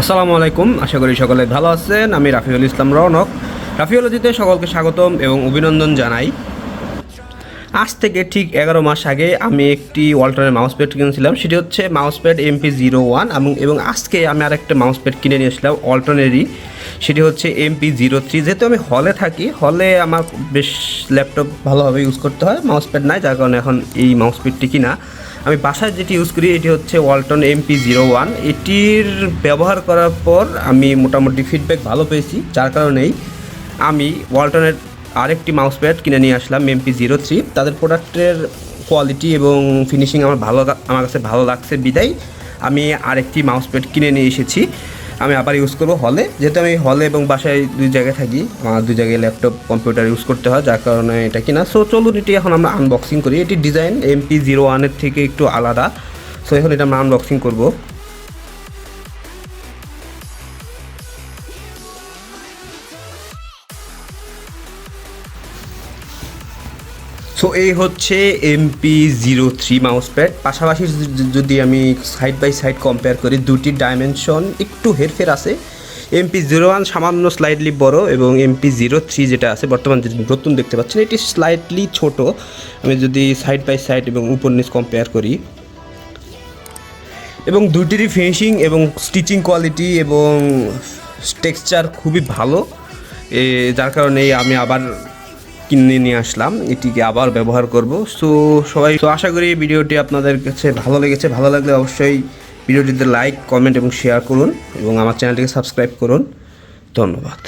আসসালামু আলাইকুম, আশা করি সকলে ভালো আছেন। আমি রাফিউল ইসলাম রৌনক। রাফিওলজিতে সকলকে স্বাগতম এবং অভিনন্দন জানাই। আজ থেকে ঠিক 11 মাস আগে আমি একটি ওয়ালটনের মাউস প্যাড কিনেছিলাম, সেটি হচ্ছে মাউস প্যাড MP01 এবং আজকে আমি আরেকটা মাউস প্যাড কিনে নিয়েছিলাম ওয়ালটনেরই, সেটি হচ্ছে MP03। যেহেতু আমি হলে থাকি, হলে আমার বেশ ল্যাপটপ ভালোভাবে ইউজ করতে হয়, মাউস প্যাড নাই, যার কারণে এখন এই মাউস প্যাডটি কিনা। আমি বাসায় যেটি ইউজ করি এটি হচ্ছে ওয়ালটন MP01। এটির ব্যবহার করার পর আমি মোটামুটি ফিডব্যাক ভালো পেয়েছি, যার কারণেই আমি ওয়ালটনের আরেকটি মাউস প্যাড কিনে নিয়ে আসলাম MP03। তাদের প্রোডাক্টের কোয়ালিটি এবং ফিনিশিং আমার কাছে ভালো লাগছে বিদায় আমি আরেকটি মাউস প্যাড কিনে নিয়ে এসেছি। আমি আবার ইউজ করবো হলে, যেহেতু আমি হলে এবং বাসায় দুই জায়গায় থাকি, আমার দুই জায়গায় ল্যাপটপ কম্পিউটার ইউজ করতে হয়, যার কারণে এটা কিনা। সো চলুন এটি এখন আমরা আনবক্সিং করি। এটির ডিজাইন MP01-এর থেকে একটু আলাদা, সো এখন এটা আমরা আনবক্সিং করবো। সো এই হচ্ছে MP03 মাউস প্যাড। পাশাপাশি যদি আমি সাইড বাই সাইড কম্পেয়ার করি, দুটির ডাইমেনশন একটু হেরফের আছে। MP01 সামান্য স্লাইডলি বড় এবং MP03 যেটা আছে বর্তমান যে নতুন দেখতে পাচ্ছেন এটি স্লাইটলি ছোট। আমি যদি সাইড বাই সাইড এবং উপর নিচ কম্পেয়ার করি, এবং দুটিরই ফিনিশিং এবং স্টিচিং কোয়ালিটি এবং টেক্সচার খুবই ভালো, যার কারণে আমি আবার কিনে নিয়ে আসলাম, এটিকে আবার ব্যবহার করব। সো আশা করি ভিডিওটি আপনাদের কাছে ভালো লেগেছে। ভালো লাগলে অবশ্যই ভিডিওটিতে লাইক, কমেন্ট এবং শেয়ার করুন এবং আমার চ্যানেলটিকে সাবস্ক্রাইব করুন। ধন্যবাদ।